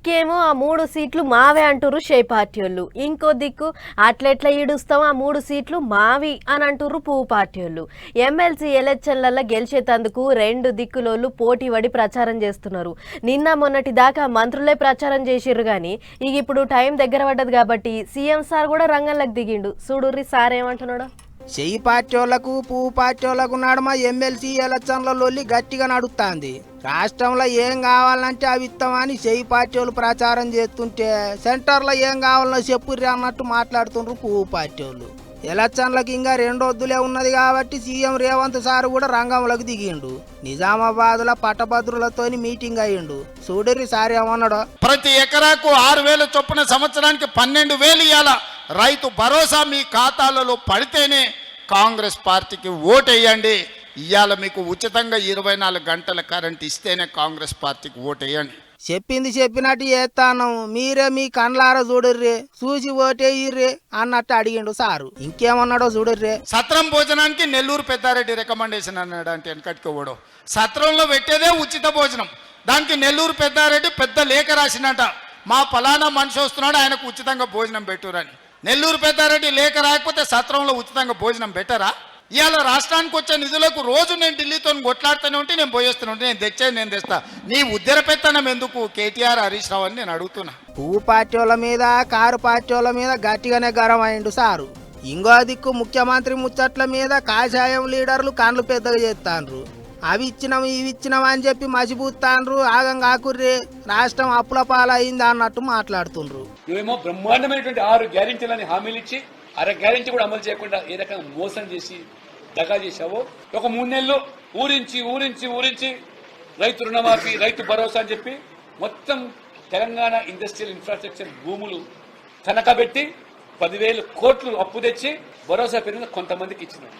దిక్కేమో ఆ 3 సీట్లు మావే అంటుర్రు షే పార్టీ వాళ్ళు. ఇంకో దిక్కు అట్లెట్లా ఈడుస్తాం ఆ 3 సీట్లు మావి అని అంటుర్రు పువ్వు పార్టీ వాళ్ళు. ఎమ్మెల్సీ ఎలక్షన్లలో గెలిచేతందుకు 2 దిక్కులోళ్ళు పోటీ పడి ప్రచారం చేస్తున్నారు. నిన్న మొన్నటి దాకా మంత్రులే ప్రచారం చేసిర్రు కానీ ఇక ఇప్పుడు టైం దగ్గర పడ్డది కాబట్టి సీఎం సార్ కూడా రంగంలోకి దిగిండు. చూడుర్రి సార్ ఏమంటున్నాడు. చెయ్యి పార్టీ వాళ్ళకు పువ్వు పార్టీ వాళ్ళకు నడుమ ఎమ్మెల్సీ ఎలక్షన్ల లొల్లి గట్టిగా నడుస్తుంది. రాష్ట్రంలో ఏం కావాలంటే అవి ఇస్తామని చెయ్యి పార్టీ వాళ్ళు ప్రచారం చేస్తుంటే సెంటర్లో ఏం కావాలనో చెప్పుర్రి అన్నట్టు మాట్లాడుతుండ్రు పువ్వు పార్టీ వాళ్ళు. ఎలక్షన్లకు ఇంకా 2 రోజులే ఉన్నది కాబట్టి సీఎం రేవంత్ సార్ కూడా రంగంలోకి దిగిండు. నిజామాబాద్ లో పట్టభద్రులతో మీటింగ్ అయ్యిండు. చూడరి సార్ ఏమన్నాడు. ప్రతి ఎకరాకు 6,000 చొప్పున సంవత్సరానికి 12,000 ఇవ్వాల. రైతు భరోసా మీ ఖాతాలలో పడితేనే కాంగ్రెస్ పార్టీకి ఓటేయండి. ఇవాళ మీకు ఉచితంగా 24 గంటల కరెంట్ ఇస్తేనే కాంగ్రెస్ పార్టీకి ఓటేయండి. చెప్పింది చెప్పినట్టు చేస్తాను. మీరే మీ కండ్లారా చూడర్రి, చూసి ఓటేయ్యి అన్నట్టు అడిగిండు సారు. ఇంకేమన్నాడో చూడర్రి. సత్రం భోజనానికి నెల్లూరు పెద్దారెడ్డి రికమెండేషన్ అన్నాడు. అంటే వెనకటికి ఓడో సత్రంలో పెట్టేదే ఉచిత భోజనం. దానికి నెల్లూరు పెద్దారెడ్డి పెద్ద లేఖ రాసినట. మా ఫలానా మనిషి వస్తున్నాడు, ఆయనకు ఉచితంగా భోజనం పెట్టురని. నెల్లూరు పెద్దారెడ్డి లేఖ రాకపోతే సత్రంలో ఉచితంగా భోజనం పెట్టరా? ఇవాళ రాష్ట్రానికి వచ్చే నిధులకు రోజు నేను ఢిల్లీతో కొట్లాడుతూనే ఉంటే నేను పోయేస్తూనే ఉంటే నేను తెచ్చేది నేను తెస్తా. నీ ఉద్దర పెత్తనం ఎందుకు కేటీఆర్ హరీష్ రావు అని నేను అడుగుతున్నా. పువ్వు పార్టీ వాళ్ళ మీద కారు పార్టీ వాళ్ళ మీద గట్టిగానే గరం అయిండు సారు. ఇంకో దిక్కు ముఖ్యమంత్రి ముచ్చట్ల మీద కాషాయం లీడర్లు కాన్లు పెద్దగా చేస్తాండ్రు. అవి ఇచ్చినాం ఇవి ఇచ్చినాం అని చెప్పి మసిపూస్తాండ్రు. ఆగం కాకుర్రి రాష్ట్రం అప్పుల పాలైంది అన్నట్టు మాట్లాడుతుండ్రు. నువ్వేమో బ్రహ్మాండమైనటువంటి 6 గ్యారెంటీలని హామీలు ఇచ్చి 6 గ్యారెంటీ కూడా అమలు చేయకుండా ఏ రకంగా మోసం చేసి దగా చేశావో. ఒక 3 నెలలు ఊరించి రైతు రుణమాఫీ, రైతు భరోసా అని చెప్పి మొత్తం తెలంగాణ ఇండస్ట్రియల్ ఇన్ఫ్రాస్ట్రక్చర్ భూములు తనఖబెట్టి 10,000 కోట్లు అప్పు తెచ్చి భరోసా పేరున కొంతమందికి ఇచ్చినాడు.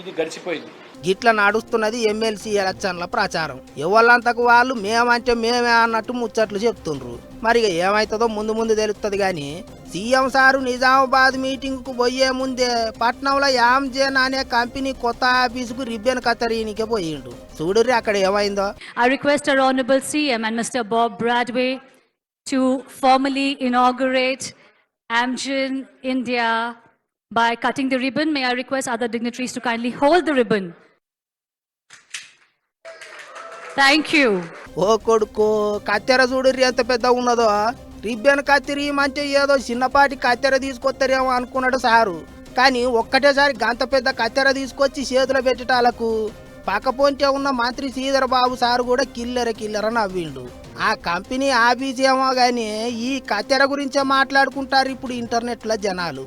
ఇది గడిచిపోయింది. గిట్ల నడుస్తున్నది ఎమ్మెల్సీ ఎలక్షన్ల ప్రచారం. ఎవళ్ళంతకు వాళ్ళు మేమంటే మేమే అన్నట్టు ముచ్చట్లు చెప్తుండ్రు. మరి ఏమైతుందో ముందు తెలుస్తుంది. కానీ సీఎం సారు నిజామాబాద్ మీటింగ్ కు పోయే ముందే పట్నంలో యామ్జేన్ అనే కంపెనీ కొత్త ఆఫీసుకు రిబ్బన్ కత్తరీనికే పోయిండు. చూడుర్రి అక్కడ ఏమైందో. I request our Honorable CM and Mr. Bob Bradway to formally inaugurate Amgen India by cutting the ribbon. May I request other dignitaries to kindly hold the ribbon. Thank you. ఓ కొడుకు కత్తెర చూడుర్రి ఎంత పెద్ద ఉన్నదో. రిబ్బన్ కత్తిరియమంటే ఏదో చిన్నపాటి కత్తెర తీసుకొస్తారేమో అనుకున్నాడు సారు. కానీ ఒక్కటేసారి గంత పెద్ద కత్తెర తీసుకొచ్చి చేతులు పెట్టేటాలకు పక్కపొంటే ఉన్న మంత్రి శ్రీధర్ బాబు సారు కూడా కిల్లెర నవ్విండు. ఆ కంపెనీ ఆఫీస్ ఏమో గానీ ఈ కత్తెర గురించే మాట్లాడుకుంటారు ఇప్పుడు ఇంటర్నెట్లో జనాలు.